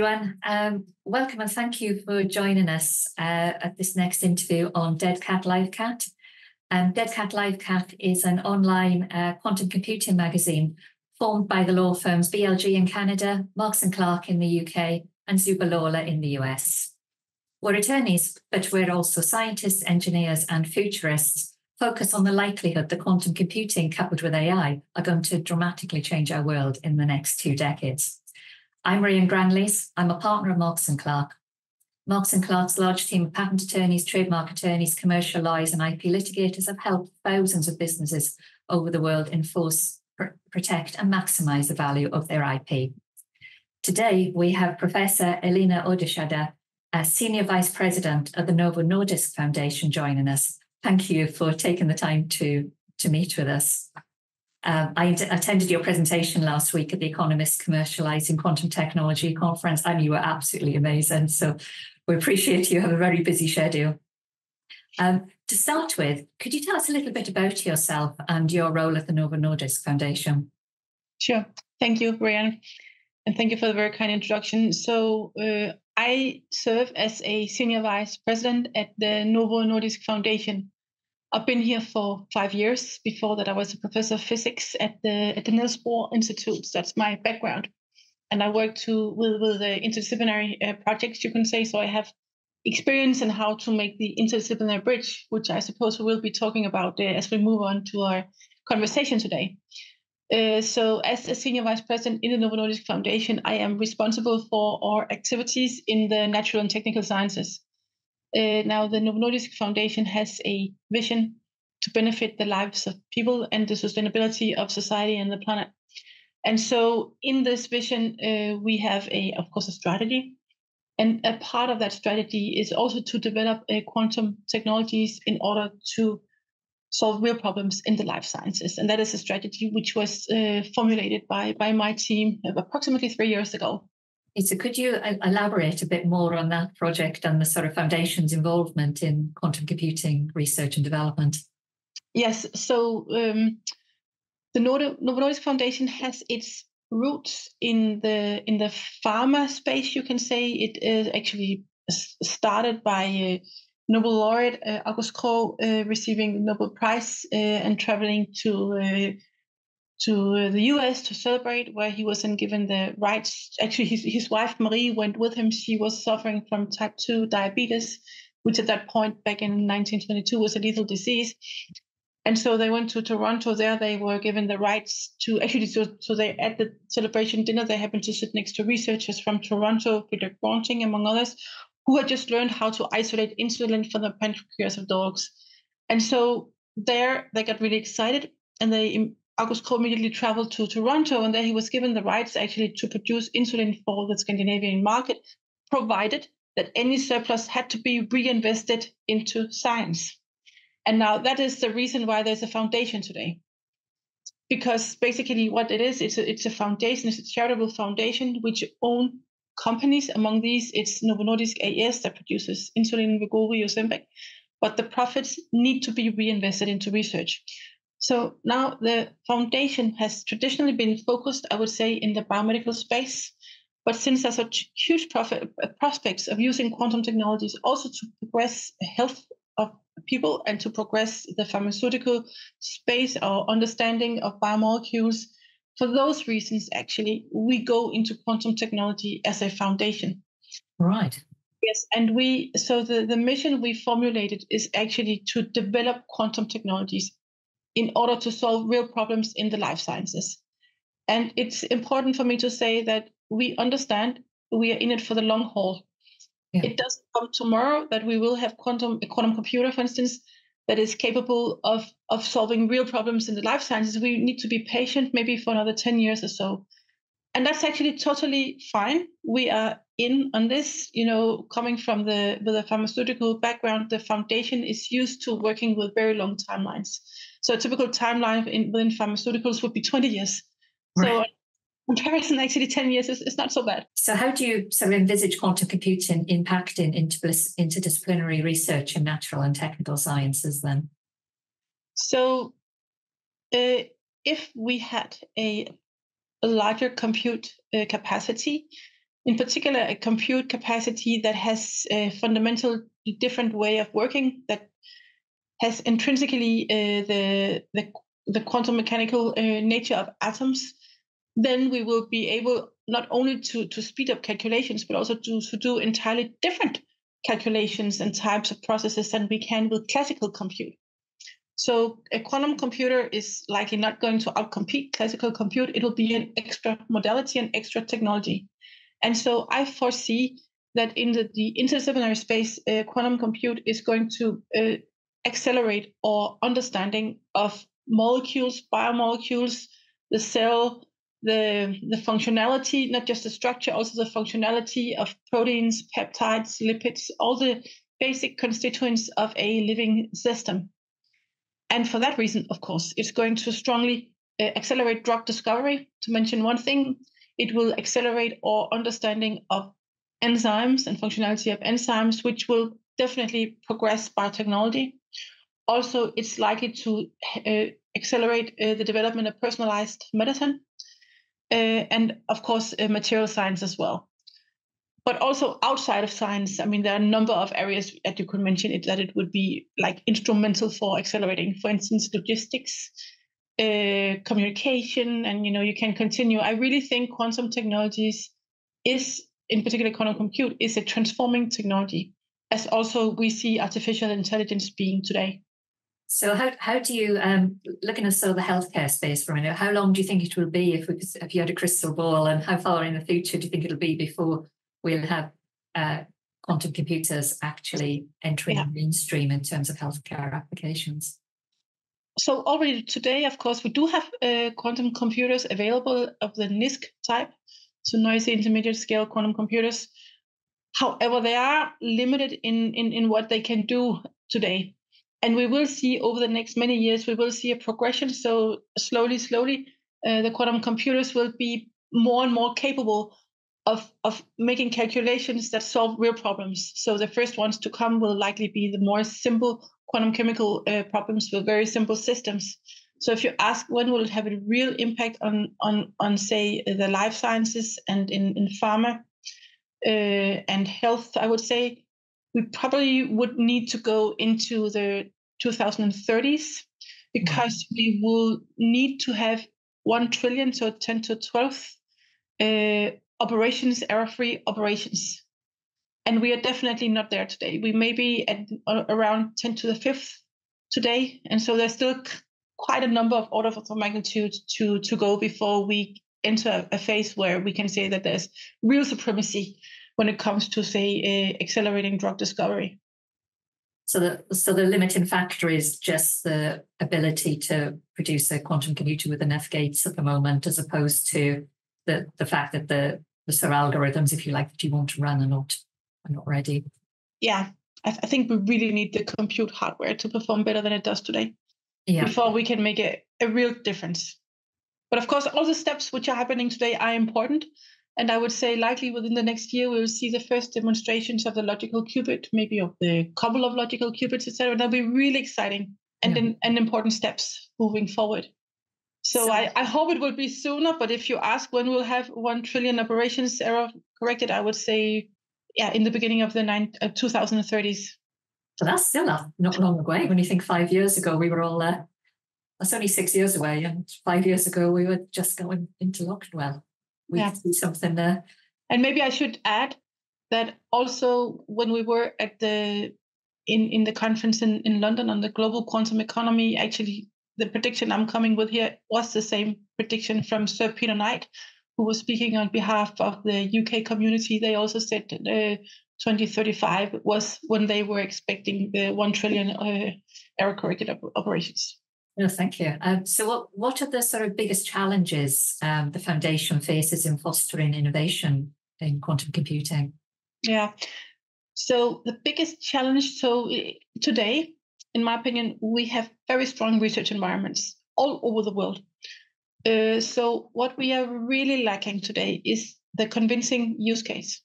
everyone. Welcome and thank you for joining us at this next interview on Dead Cat Live Cat. Dead Cat Live Cat is an online quantum computing magazine formed by the law firms BLG in Canada, Marks Clerk in the UK, and Zubalawla in the US. We're attorneys, but we're also scientists, engineers, and futurists focused on the likelihood that quantum computing coupled with AI are going to dramatically change our world in the next 2 decades. I'm Rhian Granleese. I'm a partner of Marks Clerk. Marks Clerk's large team of patent attorneys, trademark attorneys, commercial lawyers, and IP litigators have helped thousands of businesses over the world enforce, protect, and maximize the value of their IP. Today, we have Professor Elena Oddershede, a Senior Vice President of the Novo Nordisk Foundation, joining us. Thank you for taking the time to meet with us. I attended your presentation last week at the Economist Commercializing Quantum Technology conference, and you were absolutely amazing. So we appreciate you have a very busy schedule. To start with, could you tell us a little bit about yourself and your role at the Novo Nordisk Foundation? Sure. Thank you, Rhian. And thank you for the very kind introduction. So I serve as a Senior Vice President at the Novo Nordisk Foundation. I've been here for 5 years. Before that, I was a professor of physics at the Niels Bohr Institute. That's my background. And I work with the interdisciplinary projects, you can say. So I have experience in how to make the interdisciplinary bridge, which I suppose we will be talking about as we move on to our conversation today. So as a Senior Vice President in the Novo Nordisk Foundation, I am responsible for our activities in the natural and technical sciences. Now, the Novo Nordisk Foundation has a vision to benefit the lives of people and the sustainability of society and the planet. And so in this vision, we have, of course, a strategy. And a part of that strategy is also to develop quantum technologies in order to solve real problems in the life sciences. And that is a strategy which was formulated by my team approximately 3 years ago. So could you elaborate a bit more on that project and the sort of foundation's involvement in quantum computing research and development? Yes. So the Novo Nordisk Foundation has its roots in the pharma space, you can say. It is actually started by Nobel laureate August Krogh receiving the Nobel Prize and traveling to the US to celebrate, where he was then given the rights. Actually, his wife, Marie, went with him. She was suffering from type 2 diabetes, which at that point back in 1922 was a lethal disease. And so they went to Toronto. There they were given the rights to actually, so they at the celebration dinner, they happened to sit next to researchers from Toronto, Peter Gronting, among others, who had just learned how to isolate insulin from the pancreas of dogs. And so there they got really excited, and August Krogh immediately traveled to Toronto, and there he was given the rights actually to produce insulin for the Scandinavian market, provided that any surplus had to be reinvested into science. And now that is the reason why there's a foundation today. Because basically what it is, it's a foundation, it's a charitable foundation which own companies. Among these, it's Novo Nordisk AS that produces insulin, Wegovy, Ozempic, but the profits need to be reinvested into research. So now the foundation has traditionally been focused, I would say, in the biomedical space. But since there's such huge prospects of using quantum technologies also to progress the health of people and to progress the pharmaceutical space, our understanding of biomolecules, for those reasons, actually, we go into quantum technology as a foundation. Right. Yes, and so the mission we formulated is actually to develop quantum technologies in order to solve real problems in the life sciences. And it's important for me to say that we understand we are in it for the long haul. Yeah. It doesn't come tomorrow that we will have a quantum computer, for instance, that is capable of solving real problems in the life sciences. We need to be patient, maybe for another 10 years or so. And that's actually totally fine. We are in on this, coming from the pharmaceutical background. The foundation is used to working with very long timelines. So a typical timeline within pharmaceuticals would be 20 years. Right. So in comparison, actually 10 years is not so bad. So how do you sort of envisage quantum computing impacting interdisciplinary research in natural and technical sciences then? So if we had a larger compute capacity, in particular, a compute capacity that has a fundamental different way of working, that has intrinsically the quantum mechanical nature of atoms, then we will be able not only to speed up calculations, but also to do entirely different calculations and types of processes than we can with classical compute. So a quantum computer is likely not going to outcompete classical compute. It will be an extra modality and extra technology. And so I foresee that in the interdisciplinary space, quantum compute is going to accelerate our understanding of molecules, biomolecules, the cell, the functionality, not just the structure, also the functionality of proteins, peptides, lipids, all the basic constituents of a living system. And for that reason, of course, it's going to strongly accelerate drug discovery. To mention one thing, it will accelerate our understanding of enzymes and functionality of enzymes, which will definitely progress biotechnology. Also, it's likely to accelerate the development of personalized medicine and, of course, material science as well. But also outside of science, I mean, there are a number of areas that you could mention that it would be like instrumental for accelerating, for instance, logistics, communication, and you can continue. I really think quantum technologies is, in particular quantum compute, is a transforming technology, as also we see artificial intelligence being today. So how do you, looking at sort of the healthcare space for a minute, how long do you think it will be if you had a crystal ball, and how far in the future do you think it'll be before we'll have quantum computers actually entering the mainstream in terms of healthcare applications? So already today, of course, we do have quantum computers available of the NISQ type, so noisy intermediate scale quantum computers. However, they are limited in what they can do today. And we will see over the next many years, we will see a progression. So slowly, the quantum computers will be more and more capable of making calculations that solve real problems. So the first ones to come will likely be the more simple quantum chemical problems with very simple systems. So if you ask when will it have a real impact on say, the life sciences and in pharma and health, I would say we probably would need to go into the 2030s because we will need to have 1 trillion, so 10 to 12 operations, error-free operations. And we are definitely not there today. We may be at around 10 to the 5th today. And so there's still quite a number of orders of magnitude to go before we enter a phase where we can say that there's real supremacy when it comes to, say, accelerating drug discovery. So the limiting factor is just the ability to produce a quantum computer with enough gates at the moment, as opposed to the fact that the sort of algorithms, if you like, that you want to run are not ready. Yeah, I think we really need the compute hardware to perform better than it does today before we can make a real difference. But of course, all the steps which are happening today are important. And I would say likely within the next year, we will see the first demonstrations of the logical qubit, maybe of the couple of logical qubits, etc. That'll be really exciting and important steps moving forward. So I hope it will be sooner, but if you ask when we'll have 1 trillion operations error corrected, I would say, in the beginning of the 2030s. But that's still not long away. When you think 5 years ago, we were all that's only 6 years away, and 5 years ago we were just going into lockdown. Well, we could see something there. And maybe I should add that also when we were at in the conference in London on the global quantum economy, actually the prediction I'm coming with here was the same prediction from Sir Peter Knight, who was speaking on behalf of the UK community. They also said 2035 was when they were expecting the 1 trillion error-corrected operations. No, thank you. So what are the sort of biggest challenges the Foundation faces in fostering innovation in quantum computing? Yeah. So the biggest challenge, today, in my opinion, we have very strong research environments all over the world. So what we are really lacking today is the convincing use case.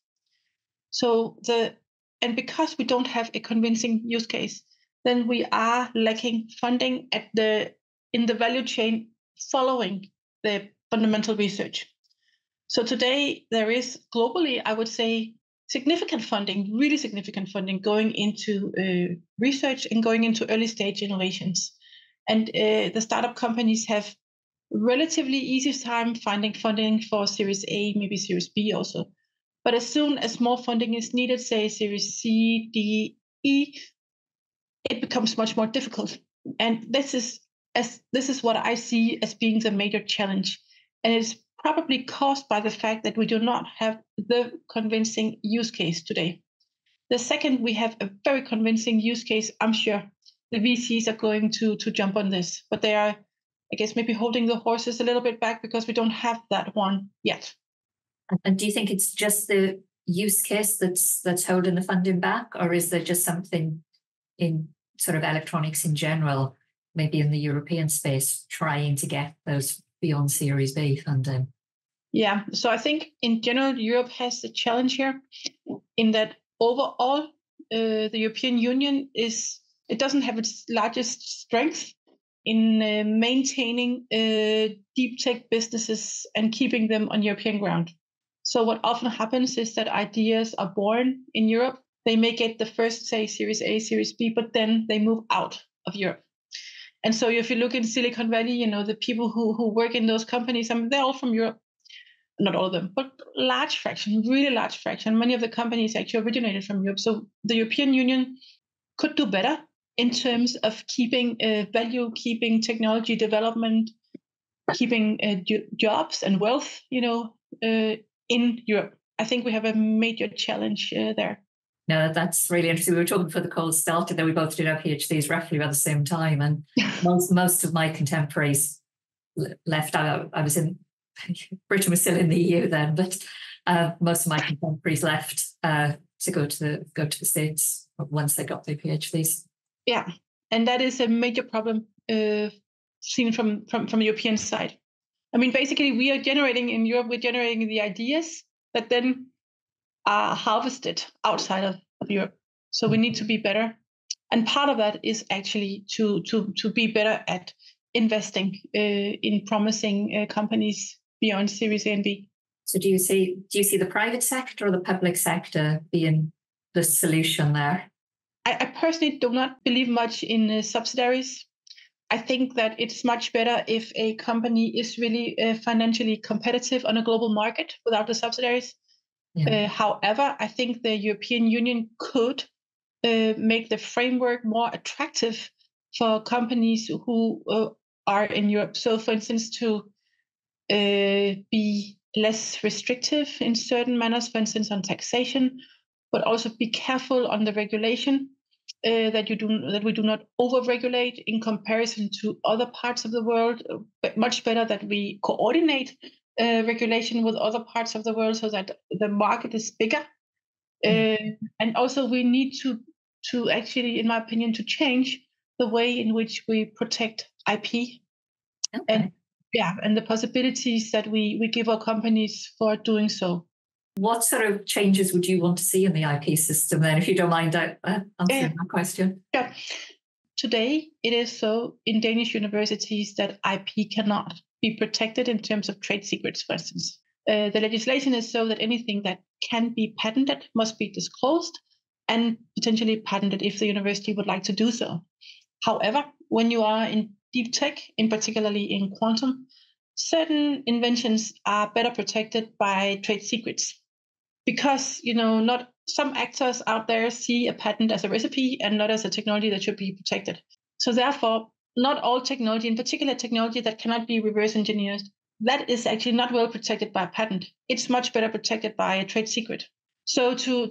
And because we don't have a convincing use case, then we are lacking funding in the value chain following the fundamental research. So today there is globally, I would say, significant funding, really significant funding going into research and going into early stage innovations. And the startup companies have relatively easy time finding funding for Series A, maybe Series B also. But as soon as more funding is needed, say Series C, D, E, it becomes much more difficult. And this is what I see as being the major challenge. And it's probably caused by the fact that we do not have the convincing use case today. The second we have a very convincing use case, I'm sure the VCs are going to jump on this, but they are, I guess, maybe holding the horses a little bit back because we don't have that one yet. And do you think it's just the use case that's holding the funding back, or is there just something in sort of electronics in general, maybe in the European space, trying to get those beyond Series B funding? Yeah, so I think in general, Europe has a challenge here in that overall, the European Union it doesn't have its largest strength in maintaining deep tech businesses and keeping them on European ground. So what often happens is that ideas are born in Europe. They may get the first, say, Series A, Series B, but then they move out of Europe. And so if you look in Silicon Valley, the people who work in those companies, they're all from Europe. Not all of them, but large fraction, really large fraction. Many of the companies actually originated from Europe. So the European Union could do better in terms of keeping value, keeping technology development, keeping jobs and wealth, in Europe. I think we have a major challenge there. No, that's really interesting. We were talking before the call started that we both did our PhDs roughly about the same time, and most of my contemporaries left out. I was in Britain was still in the EU then, but most of my contemporaries left to go to the States once they got their PhDs. Yeah, and that is a major problem seen from the European side. I mean, basically, we are generating in Europe, we're generating the ideas that then are harvested outside of Europe. So we need to be better. And part of that is actually to be better at investing in promising companies beyond Series A and B. So do you see the private sector or the public sector being the solution there? I personally do not believe much in subsidiaries. I think that it's much better if a company is really financially competitive on a global market without the subsidiaries. Yeah. However, I think the European Union could make the framework more attractive for companies who are in Europe. So, for instance, to be less restrictive in certain manners, for instance, on taxation, but also be careful on the regulation. That we do not over-regulate in comparison to other parts of the world, but much better that we coordinate regulation with other parts of the world so that the market is bigger. And also we need to actually, in my opinion, to change the way in which we protect IP. Okay. And the possibilities that we give our companies for doing so. What sort of changes would you want to see in the IP system then, if you don't mind answering that question? Yeah. Today, it is so in Danish universities that IP cannot be protected in terms of trade secrets, for instance. The legislation is so that anything that can be patented must be disclosed and potentially patented if the university would like to do so. However, when you are in deep tech, in particularly in quantum, certain inventions are better protected by trade secrets. Because, not some actors out there see a patent as a recipe and not as a technology that should be protected. So therefore, not all technology, in particular technology that cannot be reverse engineered, that is actually not well protected by a patent. It's much better protected by a trade secret. So to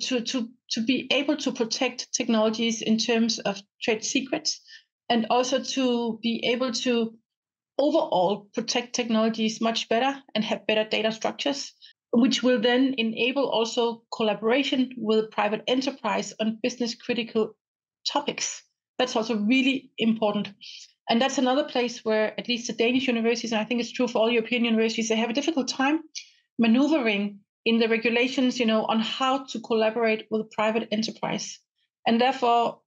be able to protect technologies in terms of trade secrets, and also to be able to overall protect technologies much better and have better data structures, which will then enable also collaboration with private enterprise on business critical topics. That's also really important. And that's another place where at least the Danish universities, and I think it's true for all European universities, they have a difficult time maneuvering in the regulations, on how to collaborate with private enterprise. And therefore,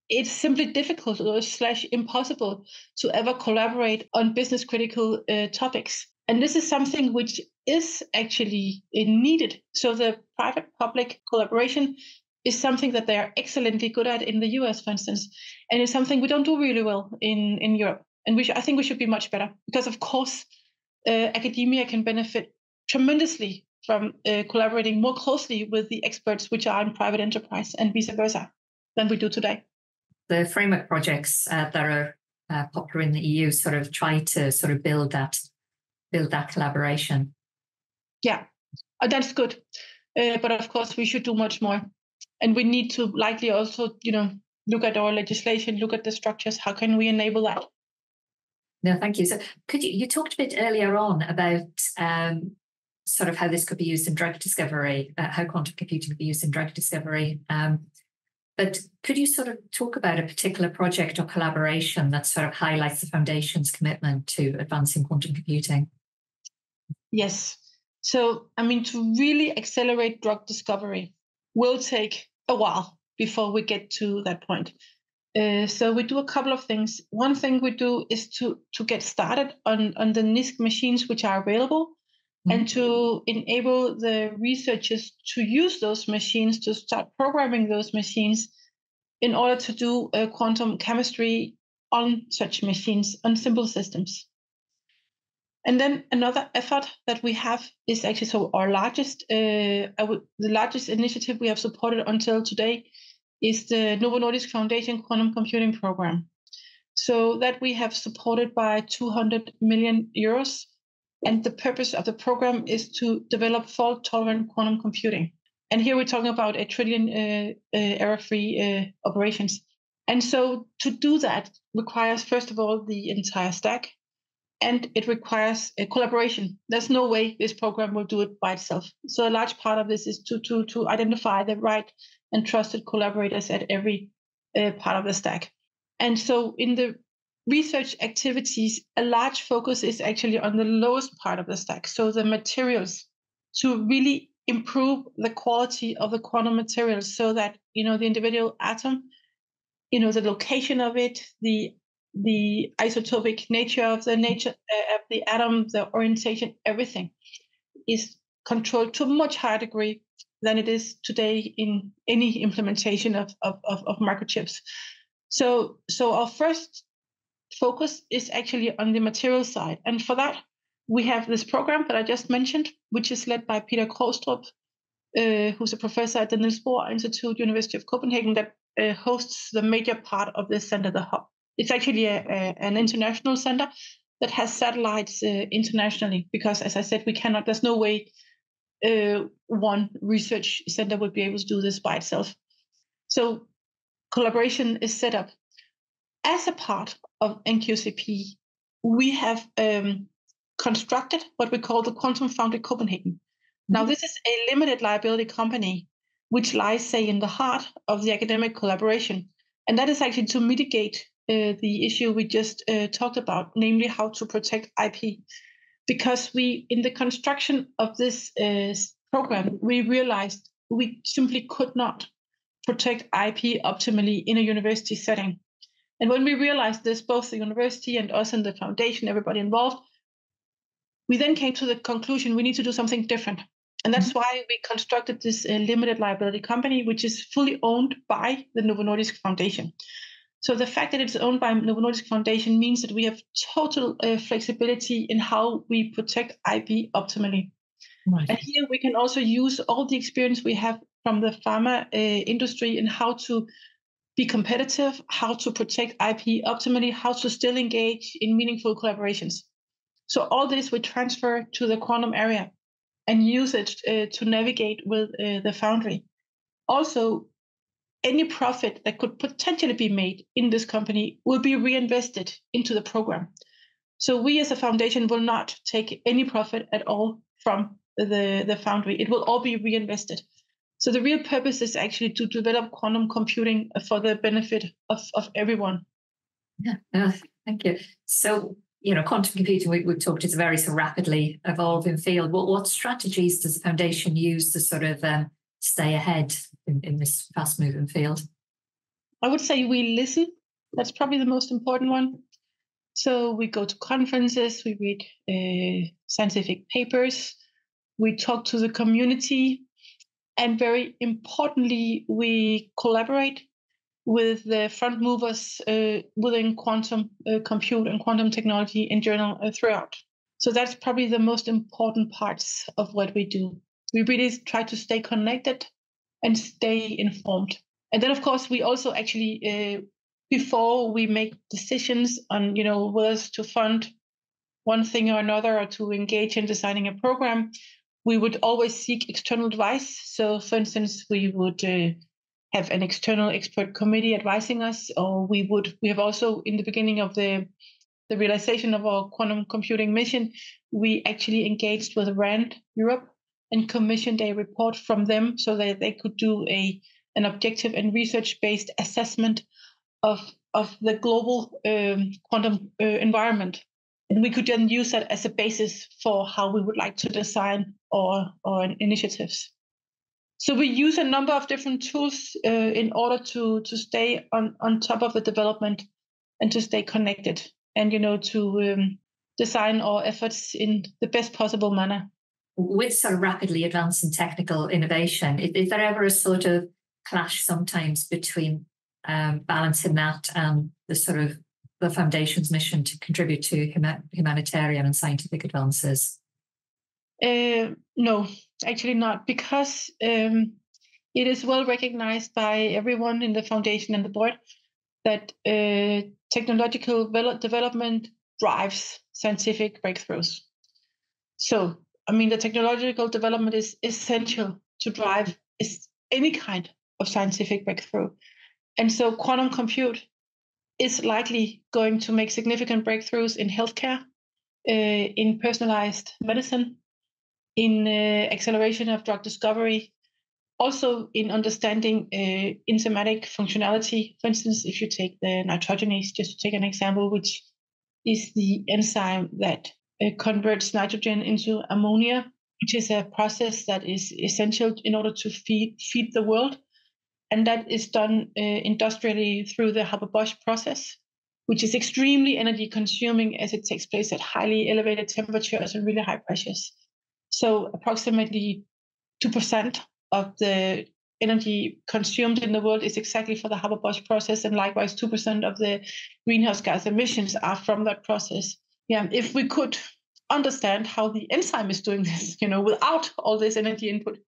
it's simply difficult or / impossible to ever collaborate on business critical topics. And this is something which is actually needed. So the private-public collaboration is something that they are excellently good at in the US, for instance, and it's something we don't do really well in Europe. And I think we should be much better because, of course, academia can benefit tremendously from collaborating more closely with the experts which are in private enterprise and vice versa than we do today. The framework projects that are popular in the EU sort of try to sort of build that collaboration. Yeah, that's good. But of course, we should do much more. And we need to likely also, look at our legislation, look at the structures. How can we enable that? No, thank you. So you talked a bit earlier on about sort of how this could be used in drug discovery, how quantum computing could be used in drug discovery. But could you sort of talk about a particular project or collaboration that sort of highlights the Foundation's commitment to advancing quantum computing? Yes. So, to really accelerate drug discovery will take a while before we get to that point. So we do a couple of things. One thing we do is to get started on the NISK machines which are available, and to enable the researchers to use those machines, to start programming those machines in order to do quantum chemistry on such machines, on simple systems. And then another effort that we have is actually the largest initiative we have supported until today is the Novo Nordisk Foundation Quantum Computing Program. So that we have supported by 200 million euros. And the purpose of the program is to develop fault-tolerant quantum computing. And here we're talking about a trillion error-free operations. And so to do that requires, first of all, the entire stack, and it requires a collaboration. There's no way this program will do it by itself. So a large part of this is to identify the right and trusted collaborators at every part of the stack. And so in the research activities, a large focus is actually on the lowest part of the stack, so the materials, to really improve the quality of the quantum materials so that, the individual atom, the location of it, the isotopic nature of the atom, the orientation, everything is controlled to a much higher degree than it is today in any implementation of microchips. So our first focus is actually on the material side. And for that, we have this program that I just mentioned, which is led by Peter Krogstrup, who's a professor at the Niels Bohr Institute, University of Copenhagen, that hosts the major part of this center, the hub. It's actually an international center that has satellites internationally, because, as I said, there's no way one research center would be able to do this by itself. So collaboration is set up. As a part of NQCP, we have constructed what we call the Quantum Foundry Copenhagen. Now, this is a limited liability company which lies, say, in the heart of the academic collaboration. And that is actually to mitigate the issue we just talked about, namely how to protect IP. Because in the construction of this program, we realized we simply could not protect IP optimally in a university setting. And when we realized this, both the university and us and the foundation, everybody involved, we then came to the conclusion we need to do something different. And that's why we constructed this limited liability company, which is fully owned by the Novo Nordisk Foundation. So the fact that it's owned by Novo Nordisk Foundation means that we have total flexibility in how we protect IP optimally. Right. And here we can also use all the experience we have from the pharma industry in how to be competitive, how to protect IP optimally, how to still engage in meaningful collaborations. So all this we transfer to the quantum area and use it to navigate with the foundry. Also, any profit that could potentially be made in this company will be reinvested into the program. So we as a foundation will not take any profit at all from the foundry. It will all be reinvested. So the real purpose is actually to develop quantum computing for the benefit of everyone. Yeah, thank you. So, quantum computing, we've talked, is a very rapidly evolving field. What strategies does the foundation use to sort of stay ahead in this fast-moving field? I would say we listen. That's probably the most important one. So we go to conferences, we read scientific papers, we talk to the community, and very importantly, we collaborate with the front movers within quantum compute and quantum technology in general throughout. So that's probably the most important parts of what we do. We really try to stay connected and stay informed. And then, of course, we also actually, before we make decisions on, whether to fund one thing or another or to engage in designing a program, we would always seek external advice. So, for instance, we would have an external expert committee advising us, or we have also, in the beginning of the realization of our quantum computing mission, we actually engaged with RAND Europe and commissioned a report from them so that they could do an objective and research-based assessment of the global quantum environment. And we could then use that as a basis for how we would like to design our initiatives. So we use a number of different tools in order to stay on top of the development and to stay connected and, to design our efforts in the best possible manner. With sort of rapidly advancing technical innovation, is there ever a sort of clash sometimes between balancing that and the sort of the Foundation's mission to contribute to humanitarian and scientific advances? No, actually not, because it is well recognized by everyone in the Foundation and the board that technological development drives scientific breakthroughs. So, the technological development is essential to drive any kind of scientific breakthrough. And so quantum compute is likely going to make significant breakthroughs in healthcare, in personalized medicine, in acceleration of drug discovery, also in understanding enzymatic functionality. For instance, if you take the nitrogenase, just to take an example, which is the enzyme that converts nitrogen into ammonia, which is a process that is essential in order to feed the world. And that is done industrially through the Haber-Bosch process, which is extremely energy consuming as it takes place at highly elevated temperatures and really high pressures. So approximately 2% of the energy consumed in the world is exactly for the Haber-Bosch process, and likewise 2% of the greenhouse gas emissions are from that process. Yeah, if we could understand how the enzyme is doing this, without all this energy input,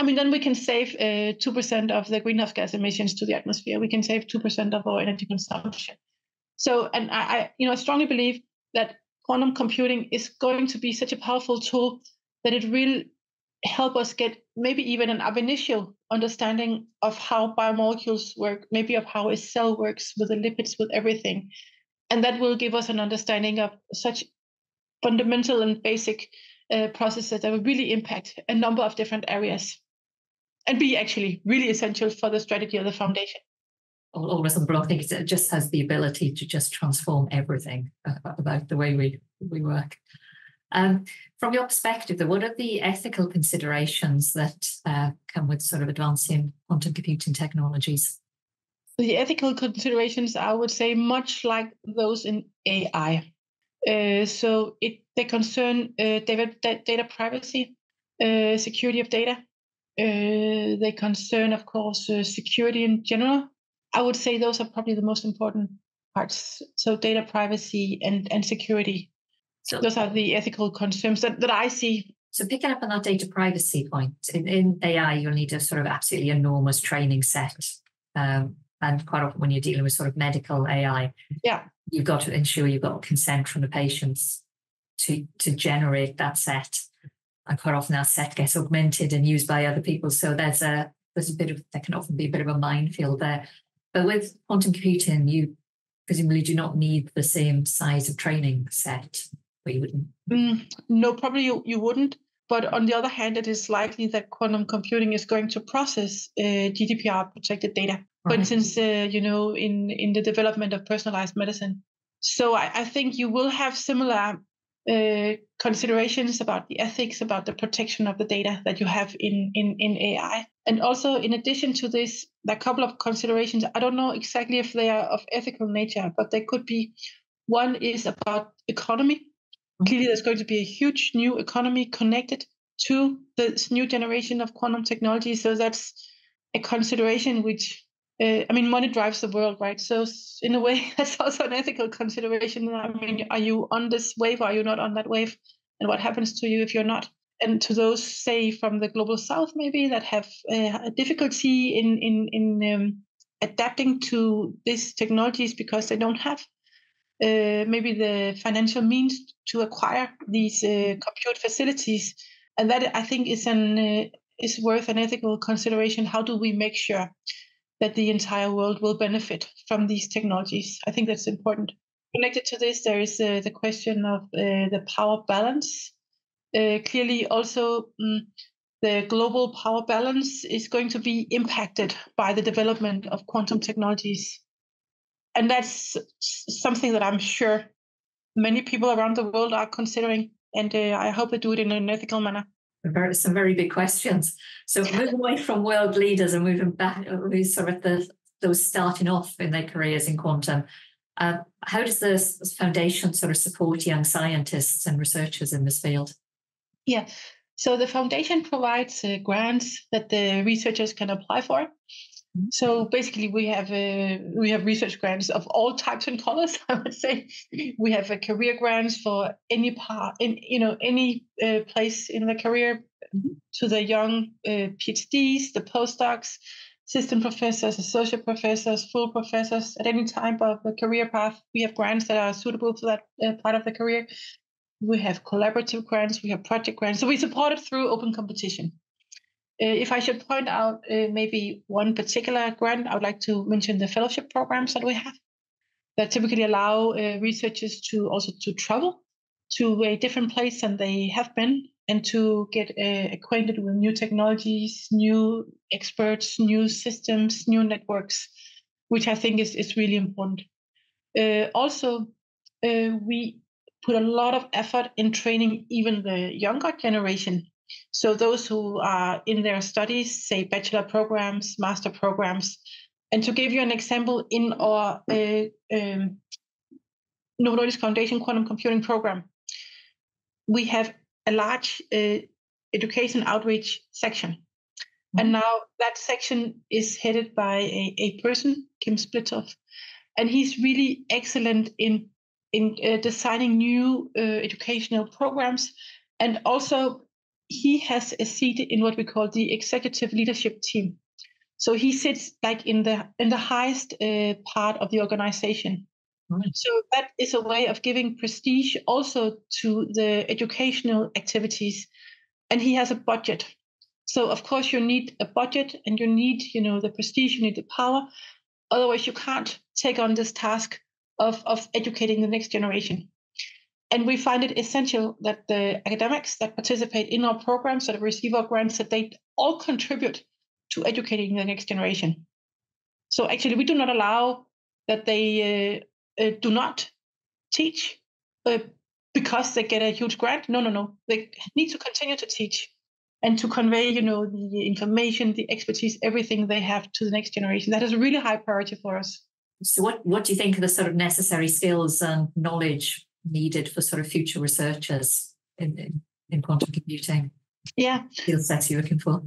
then we can save 2% of the greenhouse gas emissions to the atmosphere. We can save 2% of our energy consumption. So, and I strongly believe that quantum computing is going to be such a powerful tool that it will help us get maybe even an ab initio understanding of how biomolecules work, maybe of how a cell works with the lipids, with everything. And that will give us an understanding of such fundamental and basic processes that will really impact a number of different areas and be actually really essential for the strategy of the Foundation. Always on block, I think it just has the ability to just transform everything about the way we work. From your perspective, though, what are the ethical considerations that come with sort of advancing quantum computing technologies? The ethical considerations, I would say, much like those in AI. So they concern data privacy, security of data. They concern, of course, security in general. I would say those are probably the most important parts. So data privacy and security. So those are the ethical concerns that I see. So picking up on that data privacy point, in AI, you'll need a sort of absolutely enormous training set. And quite often when you're dealing with sort of medical AI, you've got to ensure you've got consent from the patients to generate that set. And quite often that set gets augmented and used by other people. So there's a bit of, there can often be a bit of a minefield there. But with quantum computing, you presumably do not need the same size of training set. But you wouldn't. No, probably you wouldn't. But on the other hand, it is likely that quantum computing is going to process GDPR protected data. For instance, in the development of personalized medicine. So I think you will have similar considerations about the ethics, about the protection of the data that you have in AI. And also, in addition to this, there are a couple of considerations. I don't know exactly if they are of ethical nature, but they could be. One is about economy. Clearly, there's going to be a huge new economy connected to this new generation of quantum technology. So that's a consideration which, money drives the world, right? So in a way, that's also an ethical consideration. I mean, are you on this wave? Or are you not on that wave? And what happens to you if you're not? And to those, say, from the global south, maybe that have a difficulty in adapting to these technologies because they don't have maybe the financial means to acquire these compute facilities. And that, I think, is worth an ethical consideration. How do we make sure that the entire world will benefit from these technologies? I think that's important. Connected to this, there is the question of the power balance. Clearly, also, the global power balance is going to be impacted by the development of quantum technologies. And that's something that I'm sure many people around the world are considering. And I hope they do it in an ethical manner. Some very big questions. So moving away from world leaders and moving back, we sort of those starting off in their careers in quantum. How does this foundation sort of support young scientists and researchers in this field? Yeah, so the foundation provides grants that the researchers can apply for. Mm-hmm. So basically, we have research grants of all types and colors. I would say we have career grants for any part in any place in the career, mm-hmm. to the young PhDs, the postdocs, assistant professors, associate professors, full professors at any type of the career path. We have grants that are suitable for that part of the career. We have collaborative grants, we have project grants. So we support it through open competition. If I should point out maybe one particular grant, I would like to mention the fellowship programs that we have that typically allow researchers to also to travel to a different place than they have been and to get acquainted with new technologies, new experts, new systems, new networks, which I think is really important. Also, we put a lot of effort in training even the younger generation. So those who are in their studies, say bachelor programs, master programs. And to give you an example, in our Novo Nordisk Foundation quantum computing program, we have a large education outreach section. Mm-hmm. And now that section is headed by a person, Kim Splitoff, and he's really excellent in designing new educational programs. And also he has a seat in what we call the executive leadership team. So he sits like in the highest part of the organization. Right. So that is a way of giving prestige also to the educational activities. And he has a budget. So of course you need a budget and you need, the prestige, you need the power. Otherwise you can't take on this task of educating the next generation. And we find it essential that the academics that participate in our programs, that receive our grants, that they all contribute to educating the next generation. So actually, we do not allow that they do not teach because they get a huge grant. No. They need to continue to teach and to convey, the information, the expertise, everything they have to the next generation. That is a really high priority for us. So what do you think are the sort of necessary skills and knowledge needed for sort of future researchers in quantum computing? Yeah. Skill sets you're looking for?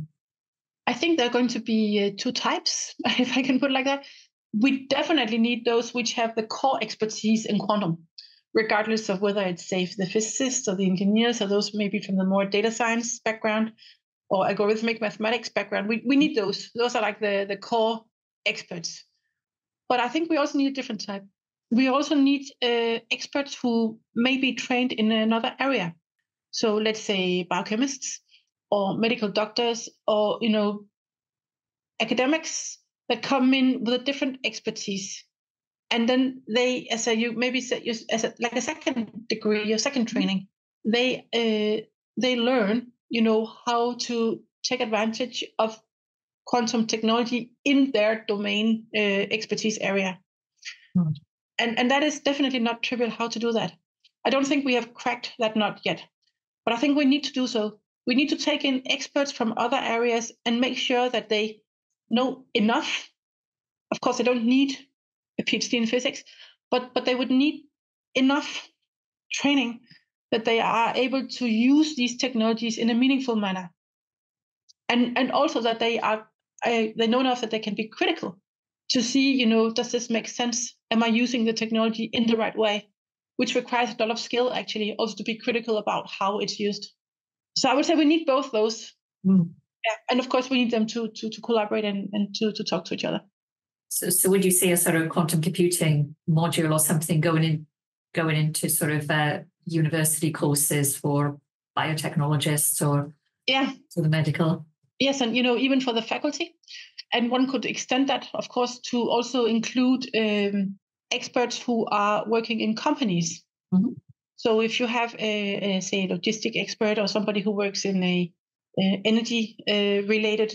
I think there are going to be two types, if I can put it like that. We definitely need those which have the core expertise in quantum, regardless of whether it's, say, the physicists or the engineers or those maybe from the more data science background or algorithmic mathematics background. We need those. Those are like the core experts. But I think we also need a different type. We also need experts who may be trained in another area. So let's say biochemists or medical doctors or, academics that come in with a different expertise. And then they, as like a second degree or second training, they learn, how to take advantage of quantum technology in their domain expertise area. Hmm. And that is definitely not trivial how to do that. I don't think we have cracked that nut yet, but I think we need to do so. We need to take in experts from other areas and make sure that they know enough. Of course, they don't need a PhD in physics, but they would need enough training that they are able to use these technologies in a meaningful manner, and also that they know enough that they can be critical to see, does this make sense? Am I using the technology in the right way? Which requires a lot of skill, actually, also to be critical about how it's used. So I would say we need both those. Mm. Yeah. And of course, we need them to collaborate and to talk to each other. So would you see a sort of quantum computing module or something going into sort of university courses for biotechnologists or for the medical? Yes, and even for the faculty. And one could extend that, of course, to also include experts who are working in companies. Mm-hmm. So if you have say, a logistic expert or somebody who works in a energy related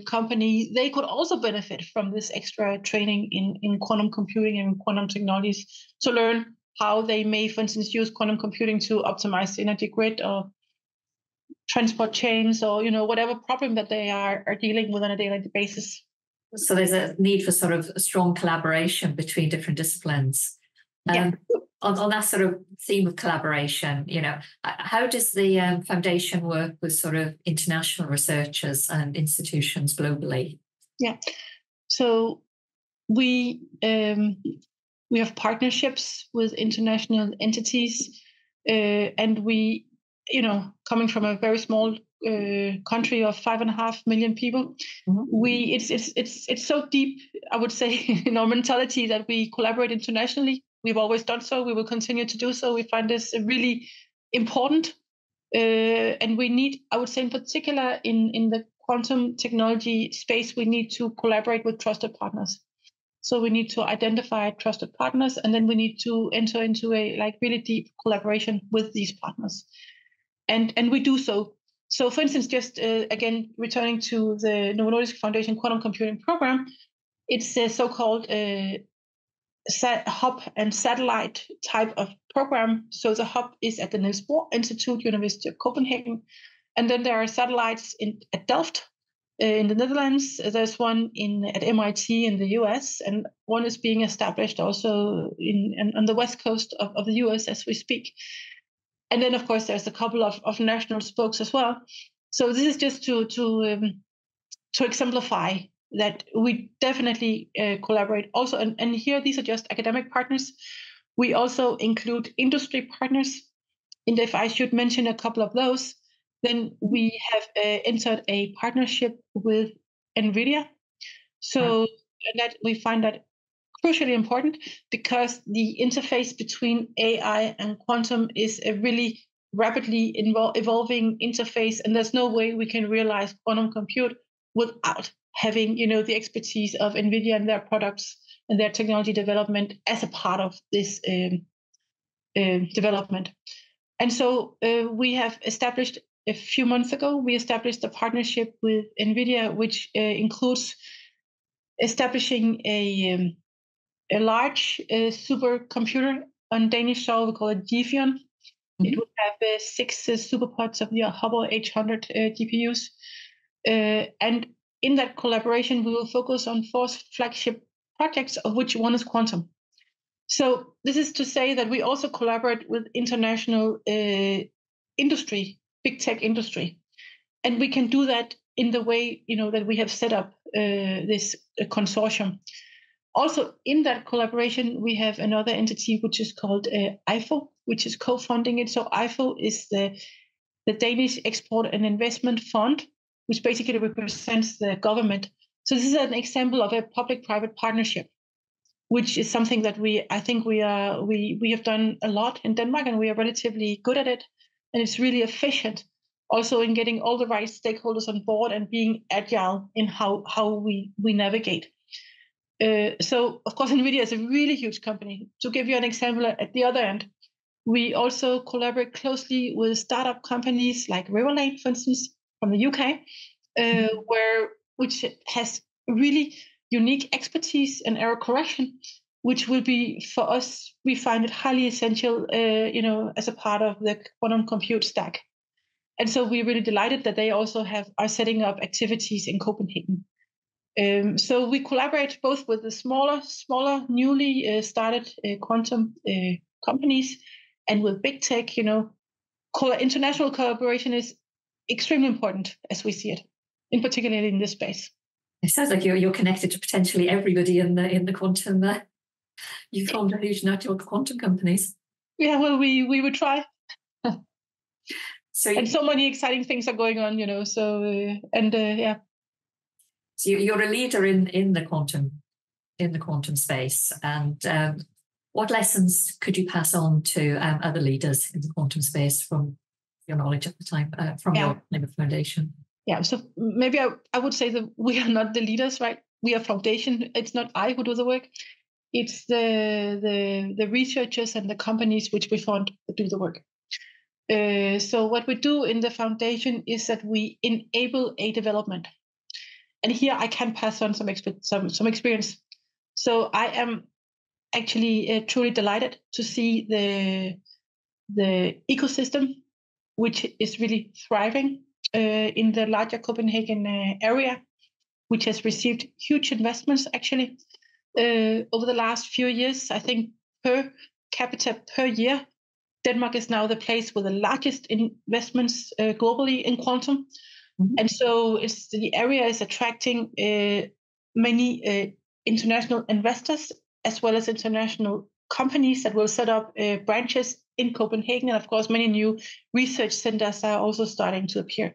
company, they could also benefit from this extra training in quantum computing and quantum technologies to learn how they may, for instance, use quantum computing to optimize the energy grid or transport chains or whatever problem that they are dealing with on a daily basis. So there's a need for sort of a strong collaboration between different disciplines. On that sort of theme of collaboration, how does the foundation work with sort of international researchers and institutions globally? Yeah, so we have partnerships with international entities, and we, coming from a very small country of 5.5 million people, it's so deep, I would say, in our mentality that we collaborate internationally. We've always done so. We will continue to do so. We find this really important, and we need, I would say, in particular in the quantum technology space, we need to collaborate with trusted partners. So we need to identify trusted partners, and then we need to enter into a really deep collaboration with these partners. And we do so. So, for instance, just again, returning to the Novo Nordisk Foundation Quantum Computing Program, it's a so-called hub and satellite type of program. So the hub is at the Niels Bohr Institute, University of Copenhagen. And then there are satellites at Delft in the Netherlands. There's one at MIT in the US, and one is being established also on the west coast of the US as we speak. And then, of course, there's a couple of national spokes as well. So this is just to exemplify that we definitely collaborate also. And here, these are just academic partners. We also include industry partners. And if I should mention a couple of those, then we have entered a partnership with NVIDIA. So that we find that crucially important because the interface between AI and quantum is a really rapidly evolving interface, and there's no way we can realize quantum compute without having, the expertise of NVIDIA and their products and their technology development as a part of this development. And so we have established a few months ago, we established a partnership with NVIDIA, which includes establishing a large supercomputer on Danish soil. We call it Gifion. Mm-hmm. It would have 6 superpods of the Hubble H100 GPUs. And in that collaboration, we will focus on 4 flagship projects, of which one is quantum. So this is to say that we also collaborate with international industry, big tech industry. And we can do that in the way, that we have set up this consortium. Also, in that collaboration, we have another entity which is called IFO, which is co-funding it. So IFO is the Danish Export and Investment Fund, which basically represents the government. So this is an example of a public-private partnership, which is something that I think we have done a lot in Denmark, and we are relatively good at it, and it's really efficient. Also, in getting all the right stakeholders on board and being agile in how we navigate. So, of course, NVIDIA is a really huge company. To give you an example, at the other end, we also collaborate closely with startup companies like Riverlane, for instance, from the UK, which has really unique expertise in error correction, which will be, for us, we find it highly essential, as a part of the quantum compute stack. And so we're really delighted that they also are setting up activities in Copenhagen. So we collaborate both with the smaller, newly started quantum companies, and with big tech, international collaboration is extremely important as we see it, in particular in this space. It sounds like you're connected to potentially everybody in the quantum. You formed a huge network of quantum companies. Yeah, well, we would try. So and so many exciting things are going on, So yeah. So you're a leader in the quantum space, and what lessons could you pass on to other leaders in the quantum space from your knowledge at the time from your Novo Foundation? Yeah, so maybe I would say that we are not the leaders, right? We are foundation. It's not I who do the work. It's the researchers and the companies which we fund that do the work. So what we do in the foundation is that we enable a development. And here I can pass on some experience. So I am actually truly delighted to see the ecosystem, which is really thriving in the larger Copenhagen area, which has received huge investments actually over the last few years. I think per capita per year, Denmark is now the place with the largest investments globally in quantum. Mm-hmm. And so the area is attracting many international investors as well as international companies that will set up branches in Copenhagen. And of course, many new research centers are also starting to appear.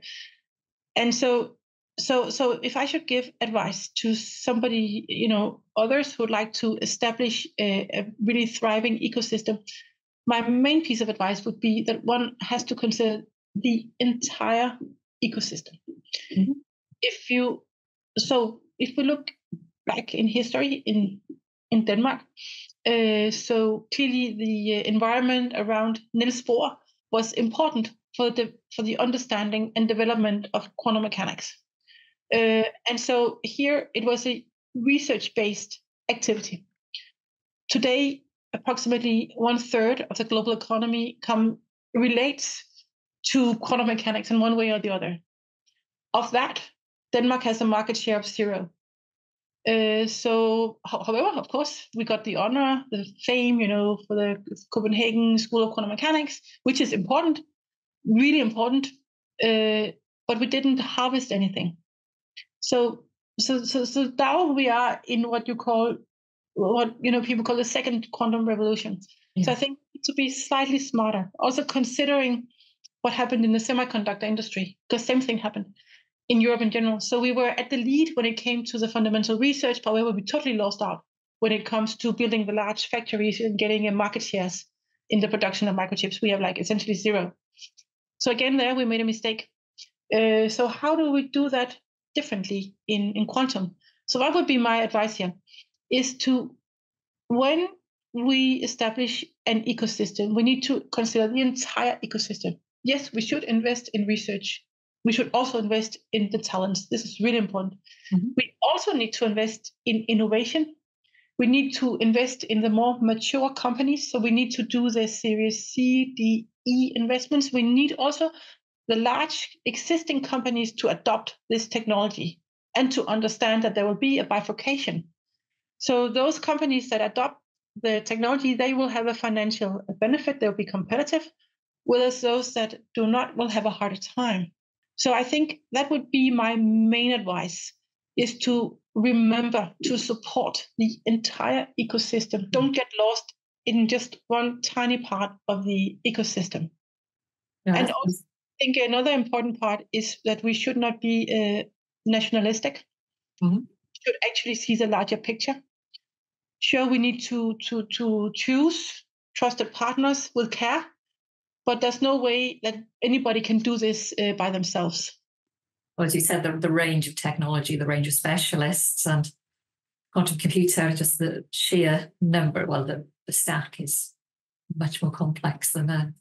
And so if I should give advice to somebody, others who would like to establish a really thriving ecosystem, my main piece of advice would be that one has to consider the entire ecosystem. Mm-hmm. If we look back in history in Denmark, so clearly the environment around Niels Bohr was important for the understanding and development of quantum mechanics. And so here it was a research-based activity. Today, approximately 1/3 of the global economy relates to quantum mechanics in one way or the other. Of that, Denmark has a market share of 0. However, of course, we got the honor, the fame, for the Copenhagen School of Quantum Mechanics, which is important, really important, but we didn't harvest anything. So now we are in what people call the second quantum revolution. Yeah. So I think to be slightly smarter, also considering what happened in the semiconductor industry, because same thing happened in Europe in general. So we were at the lead when it came to the fundamental research. However, we totally lost out when it comes to building the large factories and getting market shares in the production of microchips. We have essentially 0. So again, there we made a mistake. So how do we do that differently in quantum? So what would be my advice here is to, when we establish an ecosystem, we need to consider the entire ecosystem. Yes, we should invest in research. We should also invest in the talents. This is really important. Mm-hmm. We also need to invest in innovation. We need to invest in the more mature companies. So we need to do the Series C, D, E investments. We need also the large existing companies to adopt this technology and to understand that there will be a bifurcation. So those companies that adopt the technology, they will have a financial benefit. They'll be competitive, whereas those that do not will have a harder time. So I think that would be my main advice, is to remember to support the entire ecosystem. Don't get lost in just one tiny part of the ecosystem. Yeah, and also, I think another important part is that we should not be nationalistic. Mm-hmm. We should actually see the larger picture. Sure, we need to choose trusted partners with care, but there's no way that anybody can do this by themselves. Well, as you said, the range of technology, the range of specialists, and quantum computer, just the sheer number, well, the stack is much more complex than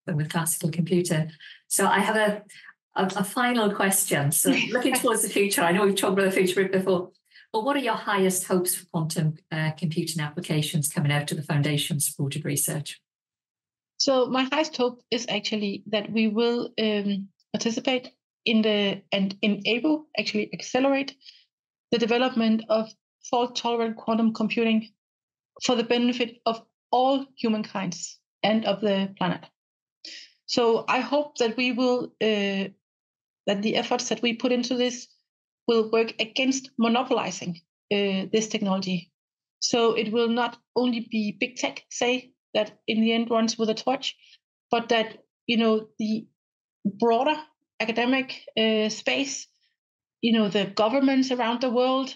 with classical computer. So I have a final question. So looking towards the future, I know we've talked about the future before, but what are your highest hopes for quantum computing applications coming out of the Foundation-supported research? So my highest hope is actually that we will participate in and enable, actually accelerate the development of fault-tolerant quantum computing for the benefit of all humankinds and of the planet. So I hope that we will, that the efforts that we put into this will work against monopolizing this technology. So it will not only be big tech, say, that in the end runs with a torch, but that, the broader academic space, the governments around the world,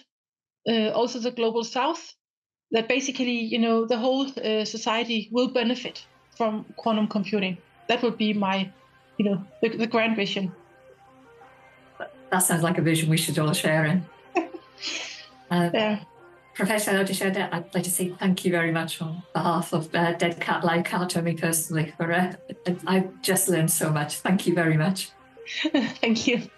also the global south, that basically, the whole society will benefit from quantum computing. That would be my, the grand vision. That sounds like a vision we should all share in. Yeah. Professor Oddershede, I'd like to say thank you very much on behalf of Dead Cat Live Cat and me personally. I've just learned so much. Thank you very much. Thank you.